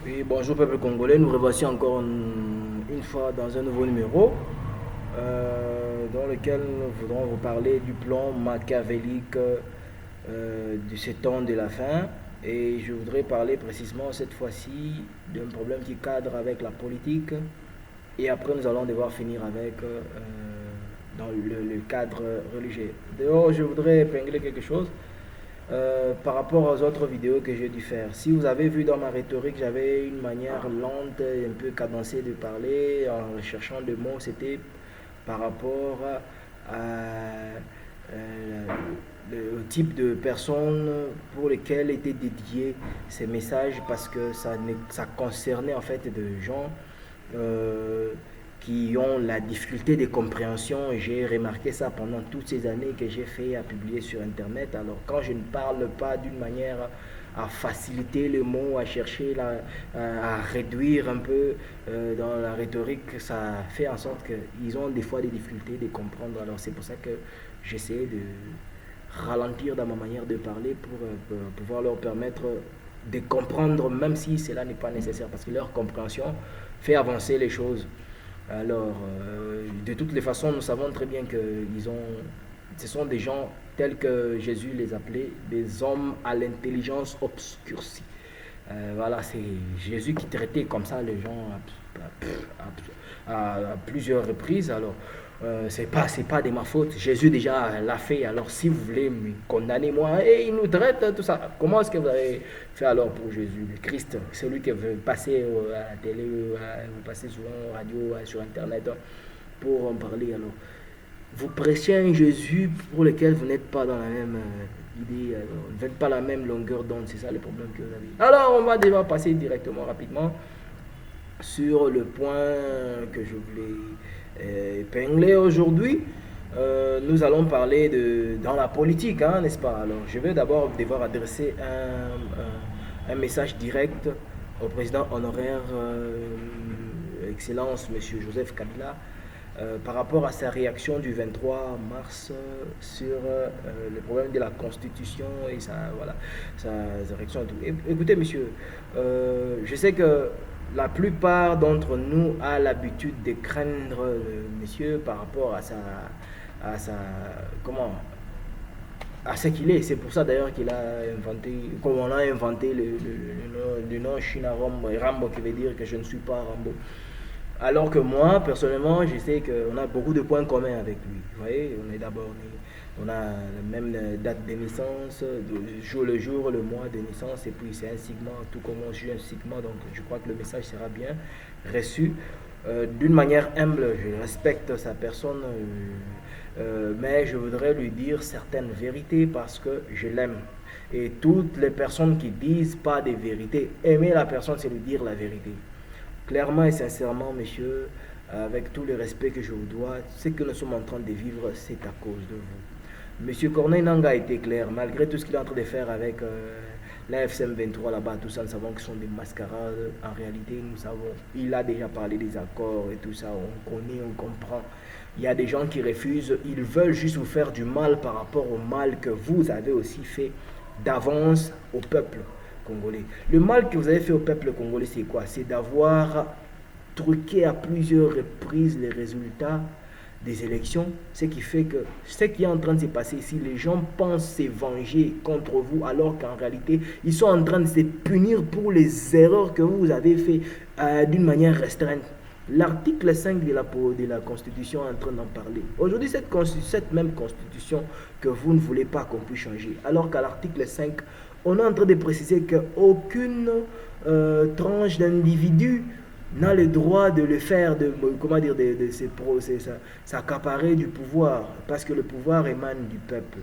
Oui, bonjour peuple congolais, nous revoici encore une fois dans un nouveau numéro dans lequel nous voudrons vous parler du plan machiavélique de ces temps de la fin. Et je voudrais parler précisément cette fois-ci d'un problème qui cadre avec la politique. Et après, nous allons devoir finir avec dans le cadre religieux. D'ailleurs, je voudrais épingler quelque chose par rapport aux autres vidéos que j'ai dû faire. Si vous avez vu dans ma rhétorique, j'avais une manière lente et un peu cadencée de parler en recherchant des mots. C'était par rapport au type de personnes pour lesquelles étaient dédiés ces messages parce que ça concernait en fait des gens euh, qui ont la difficulté de compréhension. J'ai remarqué ça pendant toutes ces années que j'ai fait à publier sur Internet. Alors quand je ne parle pas d'une manière à faciliter le mot, à chercher, à réduire un peu dans la rhétorique, ça fait en sorte qu'ils ont des fois des difficultés de comprendre. Alors c'est pour ça que j'essaie de ralentir dans ma manière de parler pour pouvoir leur permettre de comprendre, même si cela n'est pas nécessaire, parce que leur compréhension fait avancer les choses. Alors, de toutes les façons, nous savons très bien que ce sont des gens tels que Jésus les appelait, des hommes à l'intelligence obscurcie. Voilà, c'est Jésus qui traitait comme ça les gens à plusieurs reprises. Alors, c'est pas de ma faute. Jésus déjà l'a fait. Alors, si vous voulez me condamner moi, et il nous traite tout ça. Comment est-ce que vous avez fait alors pour Jésus, le Christ, celui qui veut passer à la télé, vous passez souvent en radio, sur Internet pour en parler. Alors, vous prêchez un Jésus pour lequel vous n'êtes pas dans la même idée, vous n'êtes pas la même longueur d'onde, c'est ça le problème que vous avez. Alors, on va devoir passer directement, rapidement, sur le point que je voulais épingler aujourd'hui. Nous allons parler dans la politique, hein, n'est-ce pas? Alors, je vais d'abord devoir adresser un message direct au président honoraire, Excellence, Monsieur Joseph Kabila, par rapport à sa réaction du 23 mars sur le problème de la Constitution et sa réaction. Écoutez, monsieur, je sais que la plupart d'entre nous a l'habitude de craindre le monsieur par rapport à sa, comment, à ce qu'il est. C'est pour ça d'ailleurs qu'il a inventé, comme on a inventé le nom China Rambo, qui veut dire que je ne suis pas Rambo. Alors que moi, personnellement, je sais qu'on a beaucoup de points communs avec lui. Vous voyez, on a la même date de naissance, le jour, le mois de naissance, et puis c'est un sigma, tout comme moi je suis un sigma, donc je crois que le message sera bien reçu. D'une manière humble, je respecte sa personne, mais je voudrais lui dire certaines vérités parce que je l'aime. Et toutes les personnes qui disent pas des vérités, aimer la personne, c'est lui dire la vérité. Clairement et sincèrement, monsieur, avec tout le respect que je vous dois, ce que nous sommes en train de vivre, c'est à cause de vous. Monsieur Corneille Nanga a été clair, malgré tout ce qu'il est en train de faire avec la FCM 23 là-bas, tout ça, nous savons que ce sont des mascarades. En réalité, nous savons, il a déjà parlé des accords et tout ça, on connaît, on comprend. Il y a des gens qui refusent, ils veulent juste vous faire du mal par rapport au mal que vous avez aussi fait d'avance au peuple congolais. Le mal que vous avez fait au peuple congolais, c'est quoi? C'est d'avoir truqué à plusieurs reprises les résultats des élections, ce qui fait que ce qui est en train de se passer ici, les gens pensent se venger contre vous alors qu'en réalité, ils sont en train de se punir pour les erreurs que vous avez fait d'une manière restreinte. L'article 5 de la Constitution est en train d'en parler. Aujourd'hui, cette même Constitution que vous ne voulez pas qu'on puisse changer, alors qu'à l'article 5, on est en train de préciser qu'aucune tranche d'individu n'a le droit de le faire, comment dire, de s'accaparer du pouvoir, parce que le pouvoir émane du peuple.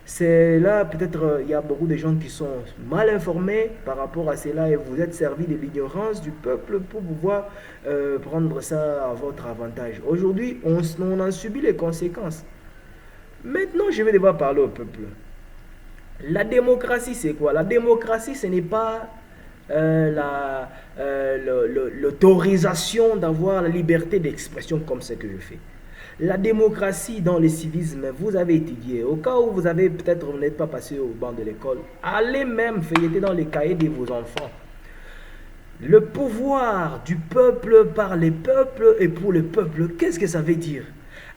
C'est là, peut-être, il y a beaucoup de gens qui sont mal informés par rapport à cela et vous êtes servis de l'ignorance du peuple pour pouvoir prendre ça à votre avantage. Aujourd'hui, on en subit les conséquences. Maintenant, je vais devoir parler au peuple. La démocratie, c'est quoi? La démocratie, ce n'est pas l'autorisation d'avoir la liberté d'expression comme ce que je fais. La démocratie dans le civisme, vous avez étudié. Au cas où vous avez peut-être vous n'êtes pas passé au banc de l'école, allez même feuilleter dans les cahiers de vos enfants. Le pouvoir du peuple par les peuples et pour le peuple, qu'est-ce que ça veut dire?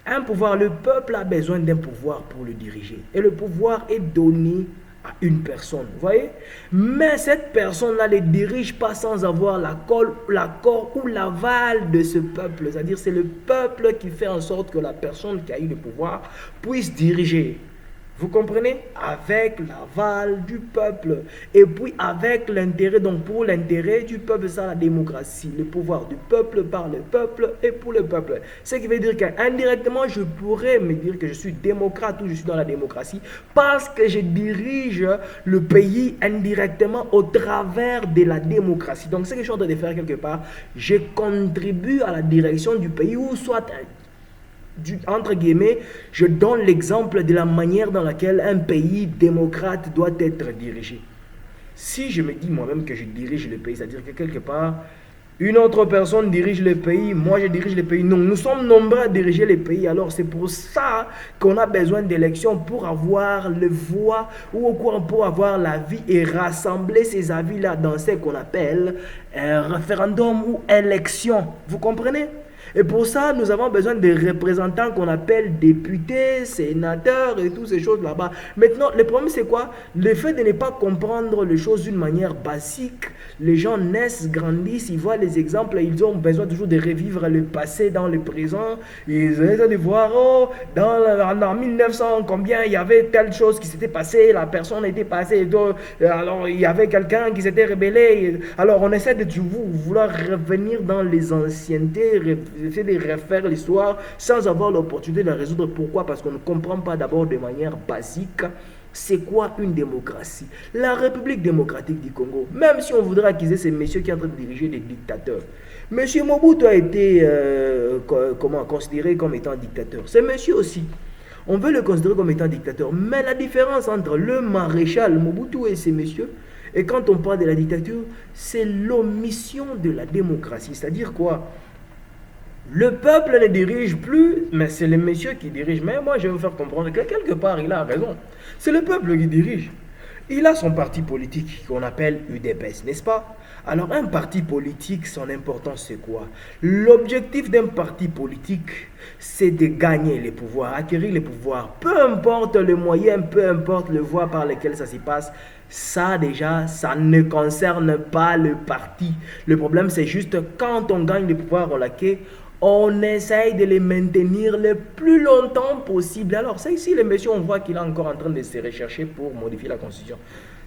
Un pouvoir, le peuple a besoin d'un pouvoir pour le diriger. Et le pouvoir est donné à une personne, vous voyez? Mais cette personne-là ne dirige pas sans avoir l'accord ou l'aval de ce peuple. C'est-à-dire c'est le peuple qui fait en sorte que la personne qui a eu le pouvoir puisse diriger. Vous comprenez? Avec l'aval du peuple. Et puis avec l'intérêt, donc pour l'intérêt du peuple, c'est la démocratie. Le pouvoir du peuple par le peuple et pour le peuple. Ce qui veut dire qu'indirectement, je pourrais me dire que je suis démocrate ou je suis dans la démocratie parce que je dirige le pays indirectement au travers de la démocratie. Donc ce que je suis en train de faire quelque part, je contribue à la direction du pays ou soit entre guillemets, je donne l'exemple de la manière dans laquelle un pays démocrate doit être dirigé. Si je me dis moi-même que je dirige le pays, c'est-à-dire que quelque part, une autre personne dirige le pays, moi je dirige le pays. Non, nous sommes nombreux à diriger le pays. Alors c'est pour ça qu'on a besoin d'élections pour avoir le voix ou pour avoir l'avis et rassembler ces avis-là dans ce qu'on appelle un référendum ou élection. Vous comprenez? Et pour ça, nous avons besoin de représentants qu'on appelle députés, sénateurs et toutes ces choses là-bas. Maintenant, le problème c'est quoi? Le fait de ne pas comprendre les choses d'une manière basique. Les gens naissent, grandissent, ils voient les exemples, ils ont besoin toujours de revivre le passé dans le présent. Ils essaient de voir, oh, en 1900, combien il y avait telle chose qui s'était passée, la personne était passée, alors il y avait quelqu'un qui s'était rebellé. Alors on essaie de vouloir revenir dans les anciennetés, essayer de refaire l'histoire sans avoir l'opportunité de la résoudre. Pourquoi? Parce qu'on ne comprend pas d'abord de manière basique c'est quoi une démocratie. La République démocratique du Congo, même si on voudrait accuser ces messieurs qui sont en train de diriger des dictateurs, monsieur Mobutu a été considéré comme étant dictateur. Ce monsieur aussi, on veut le considérer comme étant dictateur. Mais la différence entre le maréchal Mobutu et ces messieurs, et quand on parle de la dictature, c'est l'omission de la démocratie. C'est-à-dire quoi? Le peuple ne dirige plus, mais c'est les messieurs qui dirigent. Mais moi, je vais vous faire comprendre que quelque part, il a raison. C'est le peuple qui dirige. Il a son parti politique qu'on appelle UDPS, n'est-ce pas? Alors, un parti politique, son importance, c'est quoi? L'objectif d'un parti politique, c'est de gagner les pouvoirs, acquérir les pouvoirs. Peu importe le moyen, peu importe le voie par lequel ça s'y passe, ça déjà, ça ne concerne pas le parti. Le problème, c'est juste quand on gagne les pouvoirs, on essaye de les maintenir le plus longtemps possible. Alors, c'est ici, les messieurs, on voit qu'il est encore en train de se rechercher pour modifier la constitution.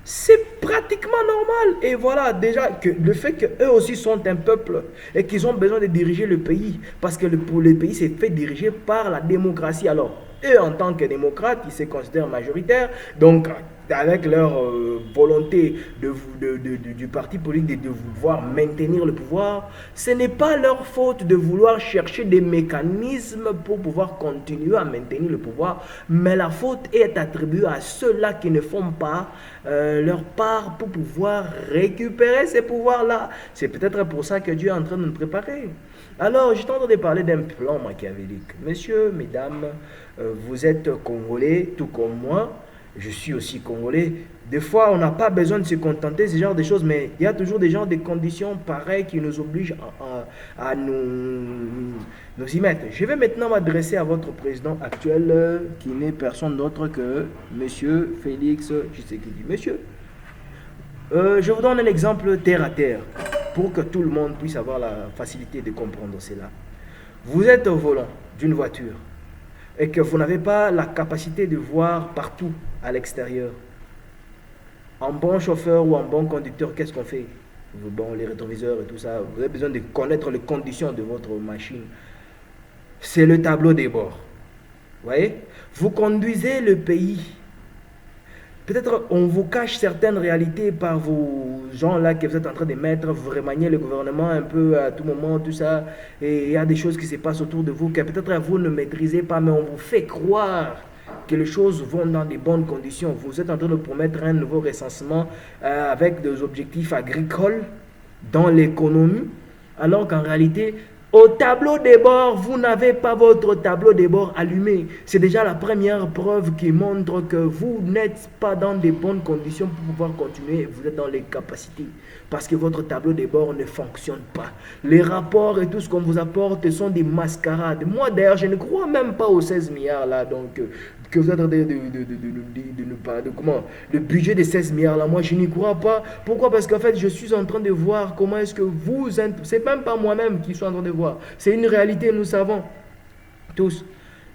C'est pratiquement normal. Et voilà, déjà, que le fait qu'eux aussi sont un peuple et qu'ils ont besoin de diriger le pays, parce que pour le pays, c'est fait diriger par la démocratie. Alors, eux, en tant que démocrates, ils se considèrent majoritaires. Donc, avec leur volonté du parti politique de vouloir maintenir le pouvoir, ce n'est pas leur faute de vouloir chercher des mécanismes pour pouvoir continuer à maintenir le pouvoir, mais la faute est attribuée à ceux-là qui ne font pas leur part pour pouvoir récupérer ces pouvoirs-là. C'est peut-être pour ça que Dieu est en train de nous préparer. Alors, j'étais en train de parler d'un plan machiavélique. Messieurs, mesdames, vous êtes Congolais, tout comme moi. Je suis aussi Congolais. Des fois, on n'a pas besoin de se contenter de ce genre de choses, mais il y a toujours des gens, des conditions pareilles qui nous obligent à nous y mettre. Je vais maintenant m'adresser à votre président actuel, qui n'est personne d'autre que Monsieur Félix Tshisekedi. Monsieur, je vous donne un exemple terre à terre, pour que tout le monde puisse avoir la facilité de comprendre cela. Vous êtes au volant d'une voiture et que vous n'avez pas la capacité de voir partout à l'extérieur. En bon chauffeur ou en bon conducteur, qu'est-ce qu'on fait? Bon, les rétroviseurs et tout ça, vous avez besoin de connaître les conditions de votre machine. C'est le tableau des bords. Vous voyez? Vous conduisez le pays. Peut-être on vous cache certaines réalités par vos gens là que vous êtes en train de mettre, vous remaniez le gouvernement un peu à tout moment, tout ça, et il y a des choses qui se passent autour de vous que peut-être vous ne maîtrisez pas, mais on vous fait croire que les choses vont dans de bonnes conditions. Vous êtes en train de promettre un nouveau recensement avec des objectifs agricoles dans l'économie, alors qu'en réalité, Au tableau des bords, vous n'avez pas votre tableau des bords allumé. C'est déjà la première preuve qui montre que vous n'êtes pas dans de bonnes conditions pour pouvoir continuer. Vous êtes dans les capacités. Parce que votre tableau des bords ne fonctionne pas. Les rapports et tout ce qu'on vous apporte sont des mascarades. Moi d'ailleurs, je ne crois même pas aux 16 milliards là. Donc, que vous êtes en train comment le budget de 16 milliards là, moi je n'y crois pas. Pourquoi? Parce qu'en fait je suis en train de voir comment est-ce que vous, c'est même pas moi-même qui suis en train de voir, c'est une réalité, nous savons tous.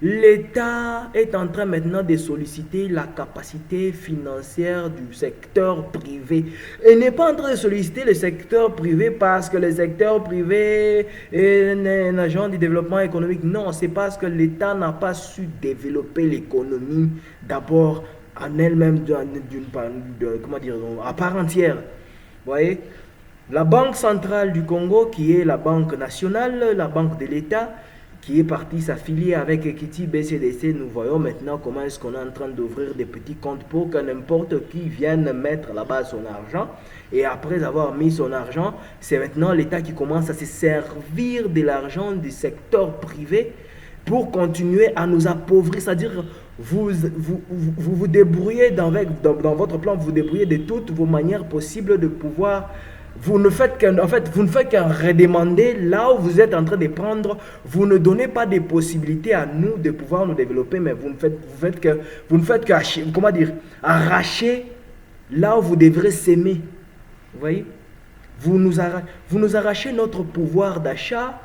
L'État est en train maintenant de solliciter la capacité financière du secteur privé. Il n'est pas en train de solliciter le secteur privé parce que le secteur privé est un agent du développement économique. Non, c'est parce que l'État n'a pas su développer l'économie d'abord en elle-même, comment dire, à part entière. Vous voyez? La Banque centrale du Congo, qui est la banque nationale, la banque de l'État, qui est parti s'affilier avec Equity BCDC, nous voyons maintenant comment est-ce qu'on est en train d'ouvrir des petits comptes pour que n'importe qui vienne mettre là-bas son argent. Et après avoir mis son argent, c'est maintenant l'État qui commence à se servir de l'argent du secteur privé pour continuer à nous appauvrir. C'est-à-dire, vous débrouillez dans votre plan, vous débrouillez de toutes vos manières possibles de pouvoir. Vous ne faites qu'un redemander là où vous êtes en train de prendre. Vous ne donnez pas des possibilités à nous de pouvoir nous développer, mais vous ne faites que comment dire, arracher là où vous devrez s'aimer. Vous voyez? Vous nous arrachez notre pouvoir d'achat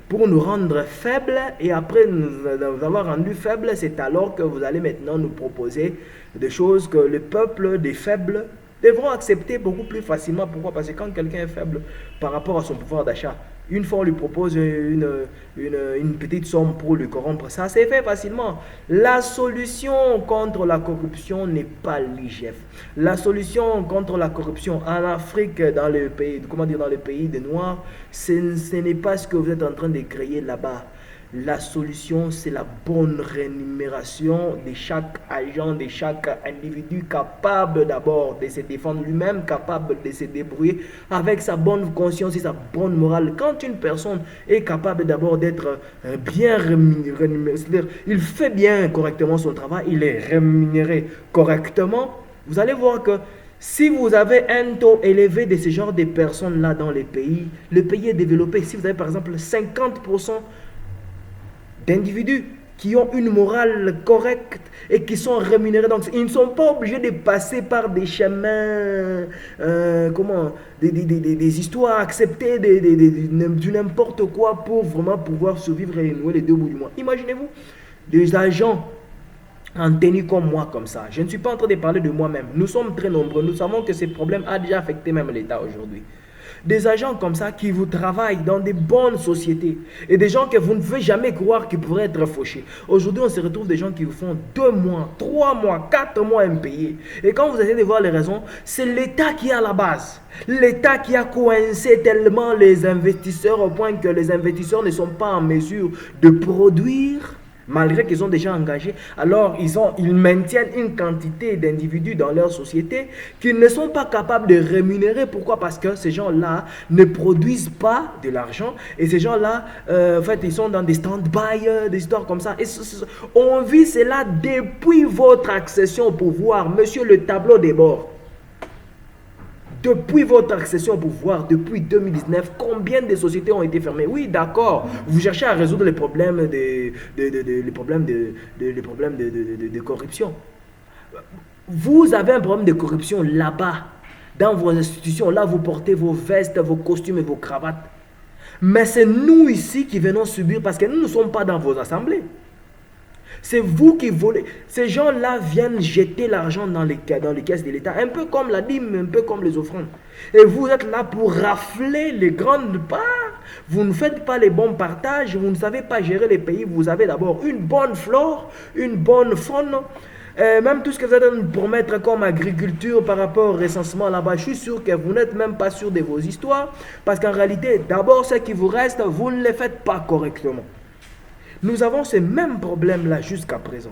pour nous rendre faibles, et après nous avoir rendu faibles, c'est alors que vous allez maintenant nous proposer des choses que le peuple des faibles devront accepter beaucoup plus facilement. Pourquoi? Parce que quand quelqu'un est faible par rapport à son pouvoir d'achat, une fois on lui propose une petite somme pour le corrompre, ça s'est fait facilement. La solution contre la corruption n'est pas l'IGF. La solution contre la corruption en Afrique, dans les pays, dans les pays des Noirs, ce n'est pas ce que vous êtes en train de créer là-bas. La solution, c'est la bonne rémunération de chaque agent, de chaque individu capable d'abord de se défendre lui-même, capable de se débrouiller avec sa bonne conscience et sa bonne morale. Quand une personne est capable d'abord d'être bien rémunérée, c'est-à-dire il fait bien correctement son travail, il est rémunéré correctement, vous allez voir que si vous avez un taux élevé de ce genre de personnes-là dans les pays, le pays est développé. Si vous avez par exemple 50% d'individus qui ont une morale correcte et qui sont rémunérés. Donc, ils ne sont pas obligés de passer par des chemins, des histoires acceptées, du n'importe quoi pour vraiment pouvoir survivre et nouer les deux bouts du mois. Imaginez-vous des agents en tenue comme moi, comme ça. Je ne suis pas en train de parler de moi-même. Nous sommes très nombreux. Nous savons que ces problèmes ont déjà affecté même l'État aujourd'hui. Des agents comme ça qui vous travaillent dans des bonnes sociétés et des gens que vous ne pouvez jamais croire qui pourraient être fauchés. Aujourd'hui, on se retrouve des gens qui vous font 2 mois, 3 mois, 4 mois impayés. Et quand vous essayez de voir les raisons, c'est l'État qui est à la base. L'État qui a coincé tellement les investisseurs au point que les investisseurs ne sont pas en mesure de produire. Malgré qu'ils ont déjà engagé, alors ils maintiennent une quantité d'individus dans leur société qu'ils ne sont pas capables de rémunérer. Pourquoi? Parce que ces gens-là ne produisent pas de l'argent et ces gens-là, en fait, ils sont dans des stand-by, des histoires comme ça. Et on vit cela depuis votre accession au pouvoir, monsieur le tableau des bords. Depuis votre accession au pouvoir, depuis 2019, combien de sociétés ont été fermées? Oui, d'accord, vous cherchez à résoudre les problèmes de corruption. Vous avez un problème de corruption là-bas, dans vos institutions. Là, vous portez vos vestes, vos costumes et vos cravates. Mais c'est nous ici qui venons subir parce que nous ne sommes pas dans vos assemblées. C'est vous qui volez. Ces gens-là viennent jeter l'argent dans les caisses de l'État, un peu comme la dîme, un peu comme les offrandes. Et vous êtes là pour rafler les grandes parts. Vous ne faites pas les bons partages, vous ne savez pas gérer les pays. Vous avez d'abord une bonne flore, une bonne faune. Même tout ce que vous allez nous promettre comme agriculture par rapport au recensement là-bas, je suis sûr que vous n'êtes même pas sûr de vos histoires. Parce qu'en réalité, d'abord, ce qui vous reste, vous ne les faites pas correctement. Nous avons ce même problème-là jusqu'à présent.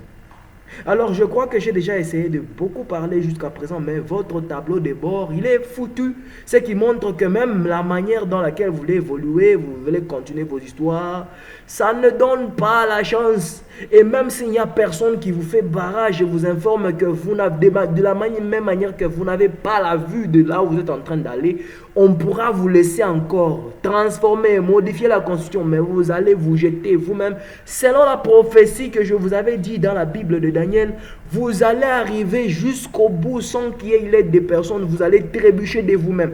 Alors, je crois que j'ai déjà essayé de beaucoup parler jusqu'à présent, mais votre tableau de bord, il est foutu. Ce qui montre que même la manière dans laquelle vous voulez évoluer, vous voulez continuer vos histoires, ça ne donne pas la chance. Et même s'il n'y a personne qui vous fait barrage, je vous informe que vous n'avez de la même manière que vous n'avez pas la vue de là où vous êtes en train d'aller, on pourra vous laisser encore transformer, modifier la constitution, mais vous allez vous jeter vous-même. Selon la prophétie que je vous avais dit dans la Bible de Daniel, vous allez arriver jusqu'au bout sans qu'il y ait l'aide des personnes, vous allez trébucher de vous-même.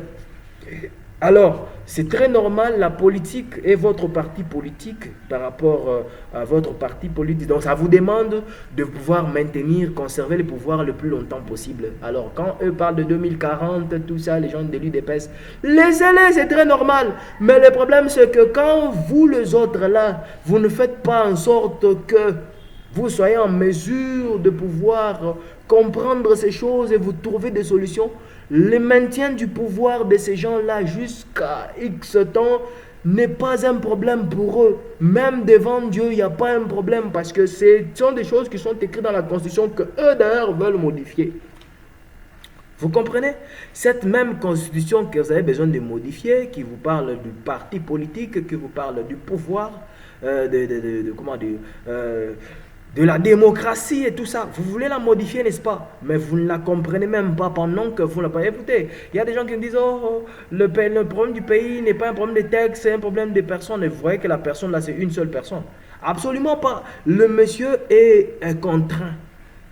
Alors, c'est très normal, la politique est votre parti politique par rapport à votre parti politique. Donc, ça vous demande de pouvoir maintenir, conserver le pouvoir le plus longtemps possible. Alors, quand eux parlent de 2040, tout ça, les gens de l'UDPS, laissez-les, c'est très normal. Mais le problème, c'est que quand vous, les autres, là, vous ne faites pas en sorte que vous soyez en mesure de pouvoir comprendre ces choses et vous trouver des solutions, le maintien du pouvoir de ces gens-là jusqu'à X temps n'est pas un problème pour eux. Même devant Dieu, il n'y a pas un problème parce que ce sont des choses qui sont écrites dans la Constitution que eux d'ailleurs veulent modifier. Vous comprenez? Cette même constitution que vous avez besoin de modifier, qui vous parle du parti politique, qui vous parle du pouvoir, de la démocratie et tout ça. Vous voulez la modifier, n'est-ce pas? Mais vous ne la comprenez même pas pendant que vous ne la pas. Écoutez, il y a des gens qui me disent, le problème du pays n'est pas un problème de texte, c'est un problème de personnes. Et vous voyez que la personne là, c'est une seule personne. Absolument pas. Le monsieur est contraint.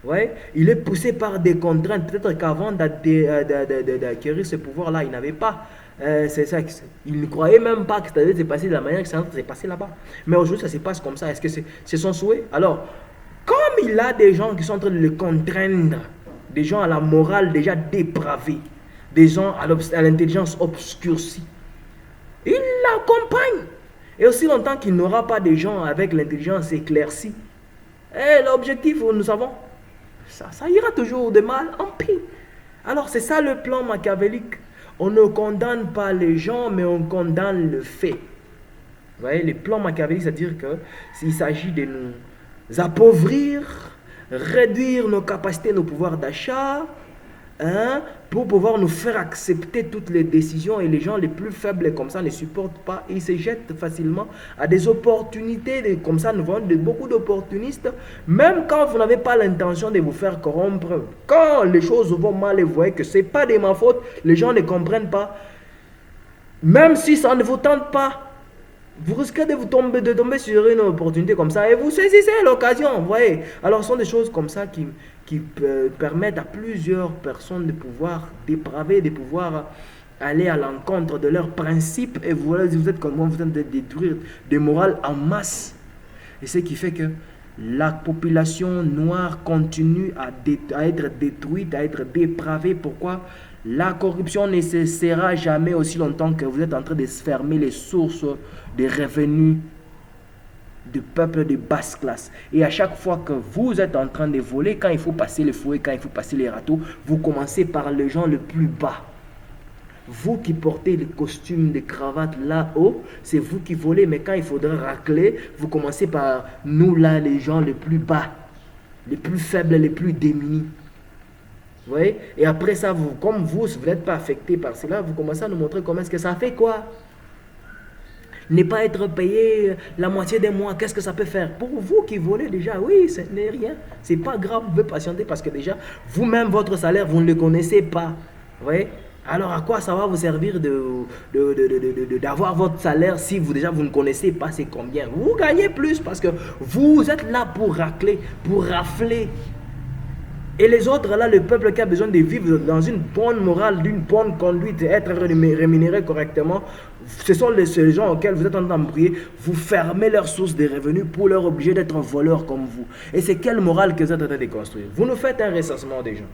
Ouais, il est poussé par des contraintes. Peut-être qu'avant d'acquérir ce pouvoir-là, il n'avait pas. C'est ça. Il ne croyait même pas que ça allait se passer de la manière que ça s'est passé là-bas. Mais aujourd'hui, ça se passe comme ça. Est-ce que c'est son souhait? Alors, comme il a des gens qui sont en train de le contraindre, des gens à la morale déjà dépravée, des gens à l'intelligence obscurcie, il l'accompagne. Et aussi longtemps qu'il n'aura pas des gens avec l'intelligence éclaircie, et l'objectif, nous savons, ça ira toujours de mal en pire. Alors c'est ça le plan machiavélique. On ne condamne pas les gens, mais on condamne le fait. Vous voyez, le plan machiavélique, c'est-à-dire qu'il s'agit de nous appauvrir, réduire nos capacités, nos pouvoirs d'achat, pour pouvoir nous faire accepter toutes les décisions. Et les gens les plus faibles comme ça ne supportent pas. Ils se jettent facilement à des opportunités. Comme ça, nous voyons beaucoup d'opportunistes. Même quand vous n'avez pas l'intention de vous faire corrompre, quand les choses vont mal et vous voyez que ce n'est pas de ma faute, les gens ne comprennent pas. Même si ça ne vous tente pas, vous risquez de tomber sur une opportunité comme ça et vous saisissez l'occasion, vous voyez. Alors ce sont des choses comme ça qui permettent à plusieurs personnes de pouvoir dépraver, de pouvoir aller à l'encontre de leurs principes. Et voilà, si vous êtes comme moi, vous êtes de détruire des morales en masse. Et ce qui fait que la population noire continue à être détruite, à être dépravée. Pourquoi? La corruption ne cessera jamais aussi longtemps que vous êtes en train de fermer les sources des revenus du peuple de basse classe. Et à chaque fois que vous êtes en train de voler, quand il faut passer les fouets, quand il faut passer les râteaux, vous commencez par les gens les plus bas. Vous qui portez les costumes, les cravates là-haut, c'est vous qui volez. Mais quand il faudra racler, vous commencez par nous là, les gens les plus bas, les plus faibles, les plus démunis. Vous voyez? Et après ça, comme vous n'êtes pas affecté par cela, vous commencez à nous montrer comment est-ce que ça fait quoi? Ne pas être payé la moitié des mois, qu'est-ce que ça peut faire? Pour vous qui volez déjà, oui, ce n'est rien. C'est pas grave, vous pouvez patienter parce que déjà, vous-même, votre salaire, vous ne le connaissez pas. Vous voyez? Alors à quoi ça va vous servir d'avoir votre salaire si vous déjà vous ne connaissez pas c'est combien? Vous gagnez plus parce que vous êtes là pour racler, pour rafler. Et les autres, là, le peuple qui a besoin de vivre dans une bonne morale, d'une bonne conduite, être rémunéré correctement, ce sont ces gens auxquels vous êtes en train d'embrouiller. Vous fermez leurs sources de revenus pour leur obliger d'être voleurs comme vous. Et c'est quelle morale que vous êtes en train de construire? Vous nous faites un recensement des gens.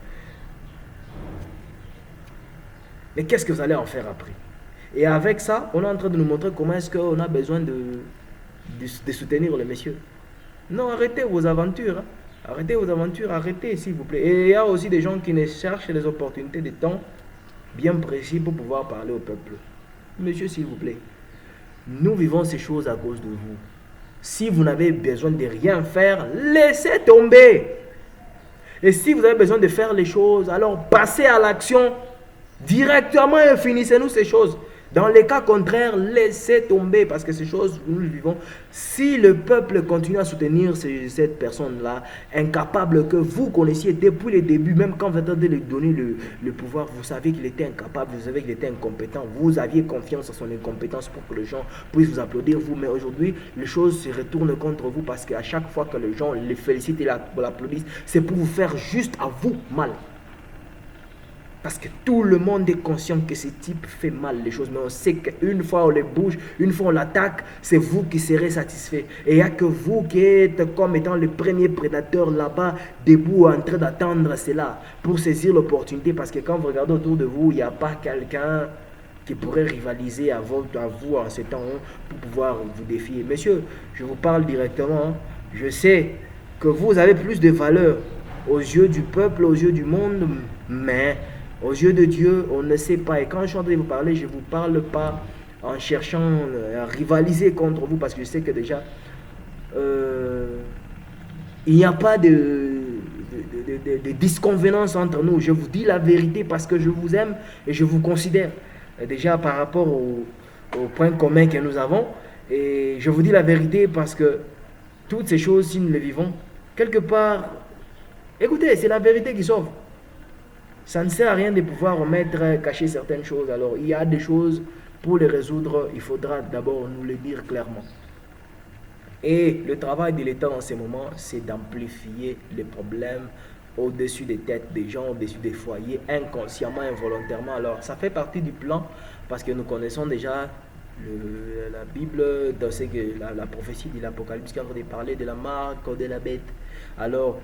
Mais qu'est-ce que vous allez en faire après? Et avec ça, on est en train de nous montrer comment est-ce qu'on a besoin de soutenir les messieurs. Non, arrêtez vos aventures. Hein. Arrêtez vos aventures, arrêtez s'il vous plaît. Et il y a aussi des gens qui ne cherchent les opportunités de temps bien précis pour pouvoir parler au peuple. Monsieur, s'il vous plaît, nous vivons ces choses à cause de vous. Si vous n'avez besoin de rien faire, laissez tomber. Et si vous avez besoin de faire les choses, alors passez à l'action directement et finissez-nous ces choses. Dans les cas contraires, laissez tomber parce que ces choses, nous les vivons. Si le peuple continue à soutenir cette personne-là, incapable que vous connaissiez depuis le début, même quand vous êtes en train de lui donner le pouvoir, vous savez qu'il était incapable, vous savez qu'il était incompétent, vous aviez confiance en son incompétence pour que les gens puissent vous applaudir, vous. Mais aujourd'hui, les choses se retournent contre vous parce qu'à chaque fois que les gens les félicitent et l'applaudissent, c'est pour vous faire juste à vous mal. Parce que tout le monde est conscient que ce type fait mal les choses. Mais on sait qu'une fois on les bouge, une fois on l'attaque, c'est vous qui serez satisfait. Et il n'y a que vous qui êtes comme étant le premier prédateur là-bas, debout en train d'attendre cela pour saisir l'opportunité. Parce que quand vous regardez autour de vous, il n'y a pas quelqu'un qui pourrait rivaliser à vous en ce temps pour pouvoir vous défier. Monsieur, je vous parle directement. Je sais que vous avez plus de valeur aux yeux du peuple, aux yeux du monde, mais aux yeux de Dieu, on ne sait pas. Et quand je suis en train de vous parler, je ne vous parle pas en cherchant à rivaliser contre vous, parce que je sais que déjà, il n'y a pas de disconvenance entre nous. Je vous dis la vérité parce que je vous aime et je vous considère. Déjà par rapport au point commun que nous avons. Et je vous dis la vérité parce que toutes ces choses, si nous les vivons, quelque part, écoutez, c'est la vérité qui sauve. Ça ne sert à rien de pouvoir cacher certaines choses. Alors, il y a des choses, pour les résoudre, il faudra d'abord nous le dire clairement. Et le travail de l'État en ce moment, c'est d'amplifier les problèmes au-dessus des têtes des gens, au-dessus des foyers, inconsciemment, involontairement. Alors, ça fait partie du plan, parce que nous connaissons déjà la Bible, dans la prophétie de l'Apocalypse qui est en train de parler de la marque de la bête. Alors,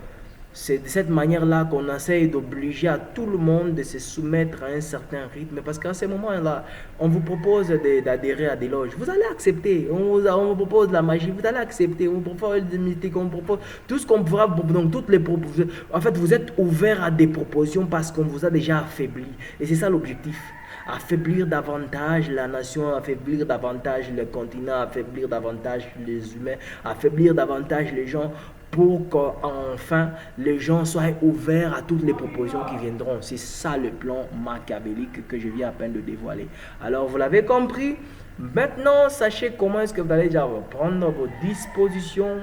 c'est de cette manière-là qu'on essaye d'obliger à tout le monde de se soumettre à un certain rythme. Parce qu'à ce moment-là, on vous propose d'adhérer à des loges. Vous allez accepter. On vous propose de la magie. Vous allez accepter. On vous propose des mystiques. On vous propose tout ce qu'on pourra. Donc, toutes les propositions. En fait, vous êtes ouvert à des propositions parce qu'on vous a déjà affaibli. Et c'est ça l'objectif. Affaiblir davantage la nation, affaiblir davantage le continent, affaiblir davantage les humains, affaiblir davantage les gens pour qu'enfin les gens soient ouverts à toutes les propositions qui viendront. C'est ça le plan machiavélique que je viens à peine de dévoiler. Alors vous l'avez compris. Maintenant, sachez comment est-ce que vous allez déjà prendre vos dispositions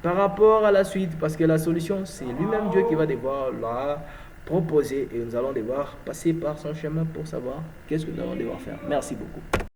par rapport à la suite. Parce que la solution, c'est lui-même Dieu qui va devoir la proposer. Et nous allons devoir passer par son chemin pour savoir qu'est-ce que nous allons devoir faire. Merci beaucoup.